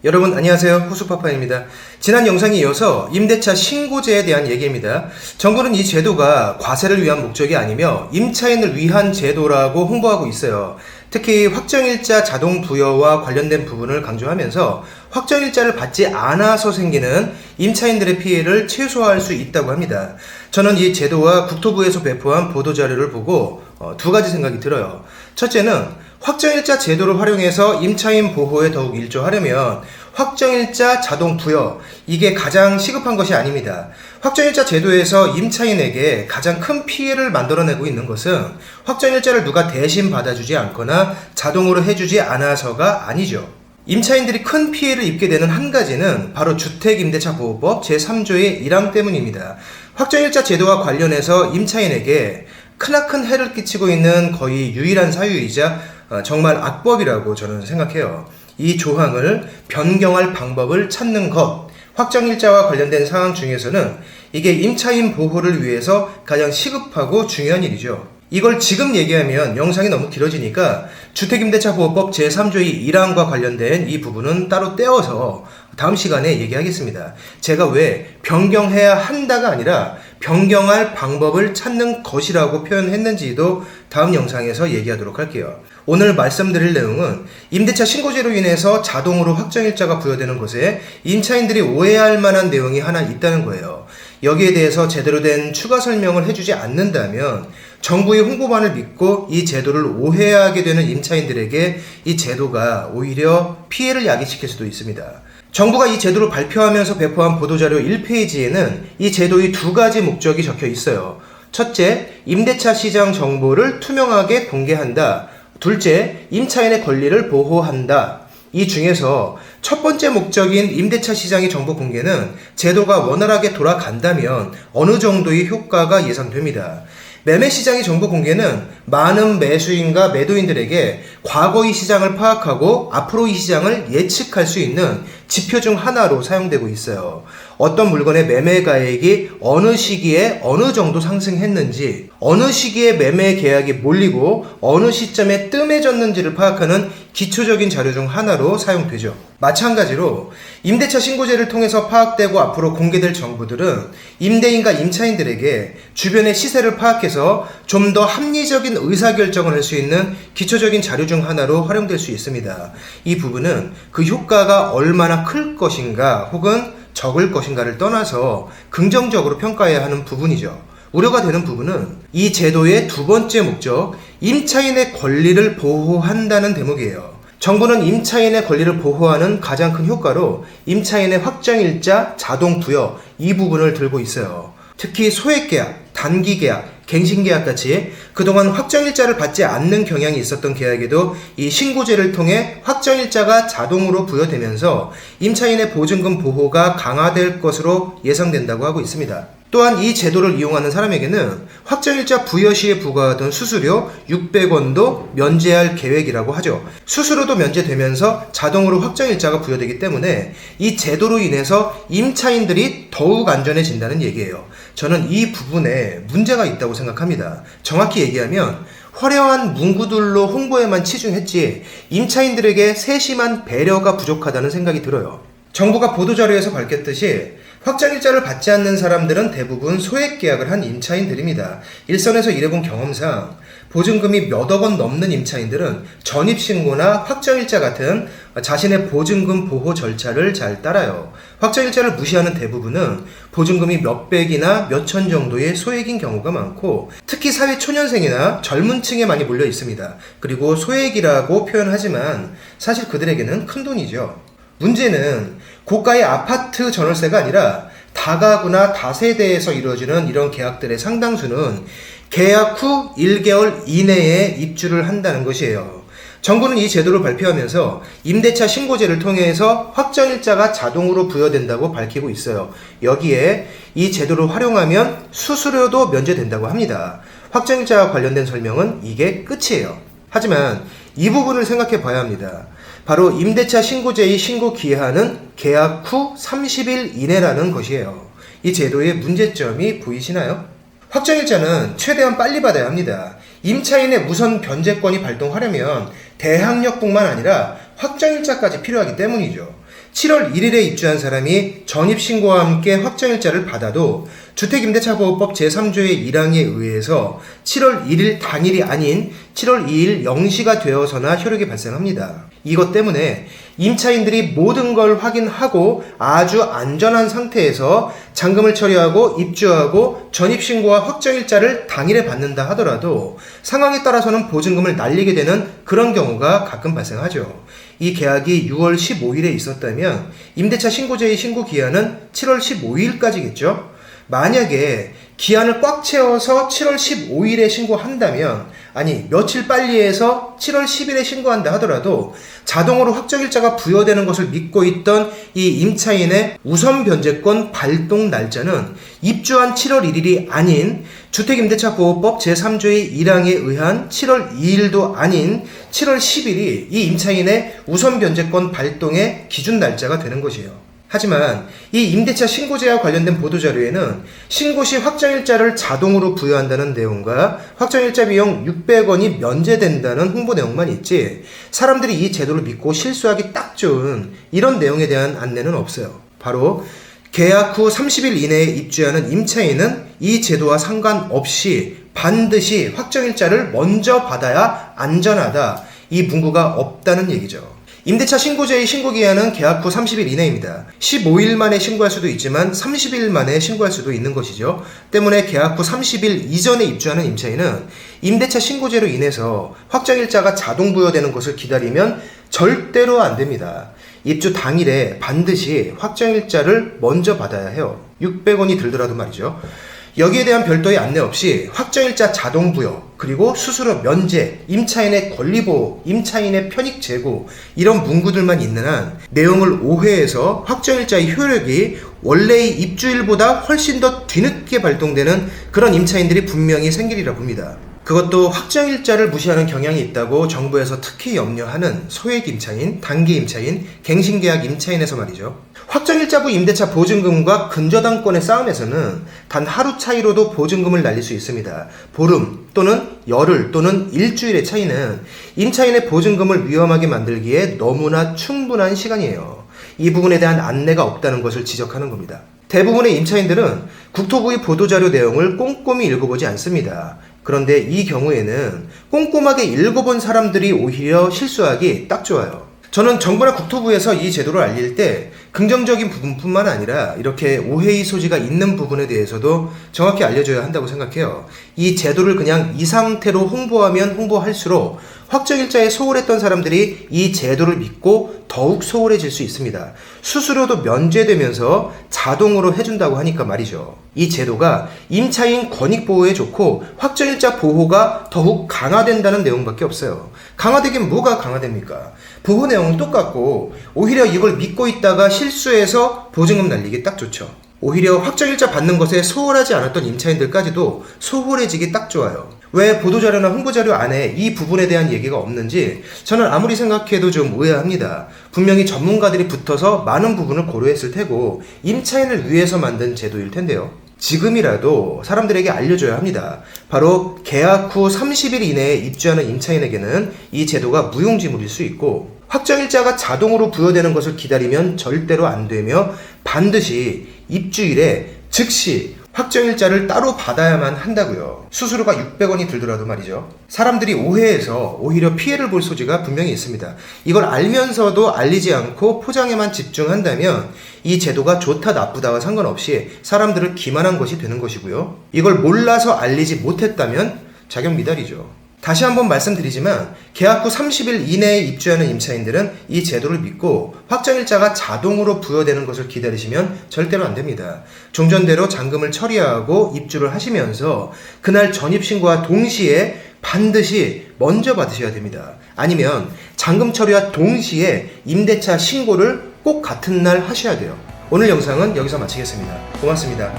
여러분 안녕하세요. 호수파파입니다. 지난 영상에 이어서 임대차 신고제에 대한 얘기입니다. 정부는 이 제도가 과세를 위한 목적이 아니며 임차인을 위한 제도라고 홍보하고 있어요. 특히 확정일자 자동 부여와 관련된 부분을 강조하면서 확정일자를 받지 않아서 생기는 임차인들의 피해를 최소화할 수 있다고 합니다. 저는 이 제도와 국토부에서 배포한 보도자료를 보고 두 가지 생각이 들어요. 첫째는 확정일자 제도를 활용해서 임차인 보호에 더욱 일조하려면 확정일자 자동 부여, 이게 가장 시급한 것이 아닙니다. 확정일자 제도에서 임차인에게 가장 큰 피해를 만들어내고 있는 것은 확정일자를 누가 대신 받아주지 않거나 자동으로 해주지 않아서가 아니죠. 임차인들이 큰 피해를 입게 되는 한 가지는 바로 주택임대차보호법 제3조의 1항 때문입니다. 확정일자 제도와 관련해서 임차인에게 크나큰 해를 끼치고 있는 거의 유일한 사유이자 정말 악법이라고 저는 생각해요. 이 조항을 변경할 방법을 찾는 것, 확정일자와 관련된 사항 중에서는 이게 임차인 보호를 위해서 가장 시급하고 중요한 일이죠. 이걸 지금 얘기하면 영상이 너무 길어지니까 주택임대차보호법 제3조의 1항과 관련된 이 부분은 따로 떼어서 다음 시간에 얘기하겠습니다. 제가 왜 변경해야 한다가 아니라 변경할 방법을 찾는 것이라고 표현했는지도 다음 영상에서 얘기하도록 할게요. 오늘 말씀드릴 내용은 임대차 신고제로 인해서 자동으로 확정일자가 부여되는 것에 임차인들이 오해할 만한 내용이 하나 있다는 거예요. 여기에 대해서 제대로 된 추가 설명을 해주지 않는다면 정부의 홍보만을 믿고 이 제도를 오해하게 되는 임차인들에게 이 제도가 오히려 피해를 야기시킬 수도 있습니다. 정부가 이 제도를 발표하면서 배포한 보도자료 1페이지에는 이 제도의 두 가지 목적이 적혀 있어요. 첫째, 임대차 시장 정보를 투명하게 공개한다. 둘째, 임차인의 권리를 보호한다. 이 중에서 첫 번째 목적인 임대차 시장의 정보 공개는 제도가 원활하게 돌아간다면 어느 정도의 효과가 예상됩니다. 매매 시장의 정보 공개는 많은 매수인과 매도인들에게 과거의 시장을 파악하고 앞으로의 시장을 예측할 수 있는 지표 중 하나로 사용되고 있어요. 어떤 물건의 매매 가액이 어느 시기에 어느 정도 상승했는지, 어느 시기에 매매 계약이 몰리고 어느 시점에 뜸해졌는지를 파악하는 기초적인 자료 중 하나로 사용되죠. 마찬가지로 임대차 신고제를 통해서 파악되고 앞으로 공개될 정보들은 임대인과 임차인들에게 주변의 시세를 파악해서 좀 더 합리적인 의사결정을 할 수 있는 기초적인 자료 중 하나로 활용될 수 있습니다. 이 부분은 그 효과가 얼마나 클 것인가 혹은 적을 것인가를 떠나서 긍정적으로 평가해야 하는 부분이죠. 우려가 되는 부분은 이 제도의 두 번째 목적, 임차인의 권리를 보호한다는 대목이에요. 정부는 임차인의 권리를 보호하는 가장 큰 효과로 임차인의 확정일자 자동 부여, 이 부분을 들고 있어요. 특히 소액계약, 단기계약, 갱신계약 같이 그동안 확정일자를 받지 않는 경향이 있었던 계약에도 이 신고제를 통해 확정일자가 자동으로 부여되면서 임차인의 보증금 보호가 강화될 것으로 예상된다고 하고 있습니다. 또한 이 제도를 이용하는 사람에게는 확정일자 부여 시에 부과하던 수수료 600원도 면제할 계획이라고 하죠. 수수료도 면제되면서 자동으로 확정일자가 부여되기 때문에 이 제도로 인해서 임차인들이 더욱 안전해진다는 얘기예요. 저는 이 부분에 문제가 있다고 생각합니다. 정확히 얘기하면 화려한 문구들로 홍보에만 치중했지 임차인들에게 세심한 배려가 부족하다는 생각이 들어요. 정부가 보도자료에서 밝혔듯이 확정일자를 받지 않는 사람들은 대부분 소액계약을 한 임차인들입니다. 일선에서 일해본 경험상 보증금이 몇억 원 넘는 임차인들은 전입신고나 확정일자 같은 자신의 보증금 보호 절차를 잘 따라요. 확정일자를 무시하는 대부분은 보증금이 몇백이나 몇천 정도의 소액인 경우가 많고 특히 사회초년생이나 젊은 층에 많이 몰려 있습니다. 그리고 소액이라고 표현하지만 사실 그들에게는 큰 돈이죠. 문제는 고가의 아파트 전월세가 아니라 다가구나 다세대에서 이루어지는 이런 계약들의 상당수는 계약 후 1개월 이내에 입주를 한다는 것이에요. 정부는 이 제도를 발표하면서 임대차 신고제를 통해서 확정일자가 자동으로 부여된다고 밝히고 있어요. 여기에 이 제도를 활용하면 수수료도 면제된다고 합니다. 확정일자와 관련된 설명은 이게 끝이에요. 하지만 이 부분을 생각해 봐야 합니다. 바로 임대차 신고제의 신고 기한은 계약 후 30일 이내라는 것이에요. 이 제도의 문제점이 보이시나요? 확정일자는 최대한 빨리 받아야 합니다. 임차인의 우선 변제권이 발동하려면 대항력뿐만 아니라 확정일자까지 필요하기 때문이죠. 7월 1일에 입주한 사람이 전입신고와 함께 확정일자를 받아도 주택임대차보호법 제3조의 1항에 의해서 7월 1일 당일이 아닌 7월 2일 0시가 되어서나 효력이 발생합니다. 이것 때문에 임차인들이 모든 걸 확인하고 아주 안전한 상태에서 잔금을 처리하고 입주하고 전입신고와 확정일자를 당일에 받는다 하더라도 상황에 따라서는 보증금을 날리게 되는 그런 경우가 가끔 발생하죠. 이 계약이 6월 15일에 있었다면 임대차 신고제의 신고 기한은 7월 15일까지겠죠. 만약에 기한을 꽉 채워서 7월 15일에 신고한다면, 아니 며칠 빨리 해서 7월 10일에 신고한다 하더라도 자동으로 확정일자가 부여되는 것을 믿고 있던 이 임차인의 우선 변제권 발동 날짜는 입주한 7월 1일이 아닌 주택임대차보호법 제3조의 1항에 의한 7월 2일도 아닌 7월 10일이 이 임차인의 우선 변제권 발동의 기준 날짜가 되는 것이에요. 하지만 이 임대차 신고제와 관련된 보도자료에는 신고 시 확정일자를 자동으로 부여한다는 내용과 확정일자 비용 600원이 면제된다는 홍보 내용만 있지, 사람들이 이 제도를 믿고 실수하기 딱 좋은 이런 내용에 대한 안내는 없어요. 바로 계약 후 30일 이내에 입주하는 임차인은 이 제도와 상관없이 반드시 확정일자를 먼저 받아야 안전하다, 이 문구가 없다는 얘기죠. 임대차 신고제의 신고기한은 계약 후 30일 이내입니다. 15일 만에 신고할 수도 있지만 30일 만에 신고할 수도 있는 것이죠. 때문에 계약 후 30일 이전에 입주하는 임차인은 임대차 신고제로 인해서 확정일자가 자동 부여되는 것을 기다리면 절대로 안 됩니다. 입주 당일에 반드시 확정일자를 먼저 받아야 해요. 600원이 들더라도 말이죠. 여기에 대한 별도의 안내 없이 확정일자 자동 부여, 그리고 수수료 면제, 임차인의 권리보호, 임차인의 편익 제고, 이런 문구들만 있는 한 내용을 오해해서 확정일자의 효력이 원래의 입주일보다 훨씬 더 뒤늦게 발동되는 그런 임차인들이 분명히 생기리라 봅니다. 그것도 확정일자를 무시하는 경향이 있다고 정부에서 특히 염려하는 소액 임차인, 단기 임차인, 갱신계약 임차인에서 말이죠. 확정일자부 임대차 보증금과 근저당권의 싸움에서는 단 하루 차이로도 보증금을 날릴 수 있습니다. 보름 또는 열흘 또는 일주일의 차이는 임차인의 보증금을 위험하게 만들기에 너무나 충분한 시간이에요. 이 부분에 대한 안내가 없다는 것을 지적하는 겁니다. 대부분의 임차인들은 국토부의 보도자료 내용을 꼼꼼히 읽어보지 않습니다. 그런데 이 경우에는 꼼꼼하게 읽어본 사람들이 오히려 실수하기 딱 좋아요. 저는 정부나 국토부에서 이 제도를 알릴 때 긍정적인 부분뿐만 아니라 이렇게 오해의 소지가 있는 부분에 대해서도 정확히 알려줘야 한다고 생각해요. 이 제도를 그냥 이 상태로 홍보하면 홍보할수록 확정일자에 소홀했던 사람들이 이 제도를 믿고 더욱 소홀해질 수 있습니다. 수수료도 면제되면서 자동으로 해준다고 하니까 말이죠. 이 제도가 임차인 권익 보호에 좋고 확정일자 보호가 더욱 강화된다는 내용밖에 없어요. 강화되긴 뭐가 강화됩니까? 보호 내용은 똑같고 오히려 이걸 믿고 있다가 실수해서 보증금 날리기 딱 좋죠. 오히려 확정일자 받는 것에 소홀하지 않았던 임차인들까지도 소홀해지기 딱 좋아요. 왜 보도자료나 홍보자료 안에 이 부분에 대한 얘기가 없는지 저는 아무리 생각해도 좀 의아합니다. 분명히 전문가들이 붙어서 많은 부분을 고려했을 테고 임차인을 위해서 만든 제도일 텐데요. 지금이라도 사람들에게 알려줘야 합니다. 바로 계약 후 30일 이내에 입주하는 임차인에게는 이 제도가 무용지물일 수 있고, 확정일자가 자동으로 부여되는 것을 기다리면 절대로 안 되며 반드시 입주일에 즉시 확정일자를 따로 받아야만 한다고요. 수수료가 600원이 들더라도 말이죠. 사람들이 오해해서 오히려 피해를 볼 소지가 분명히 있습니다. 이걸 알면서도 알리지 않고 포장에만 집중한다면 이 제도가 좋다 나쁘다와 상관없이 사람들을 기만한 것이 되는 것이고요. 이걸 몰라서 알리지 못했다면 자격 미달이죠. 다시 한번 말씀드리지만 계약 후 30일 이내에 입주하는 임차인들은 이 제도를 믿고 확정일자가 자동으로 부여되는 것을 기다리시면 절대로 안 됩니다. 종전대로 잔금을 처리하고 입주를 하시면서 그날 전입신고와 동시에 반드시 먼저 받으셔야 됩니다. 아니면 잔금 처리와 동시에 임대차 신고를 꼭 같은 날 하셔야 돼요. 오늘 영상은 여기서 마치겠습니다. 고맙습니다.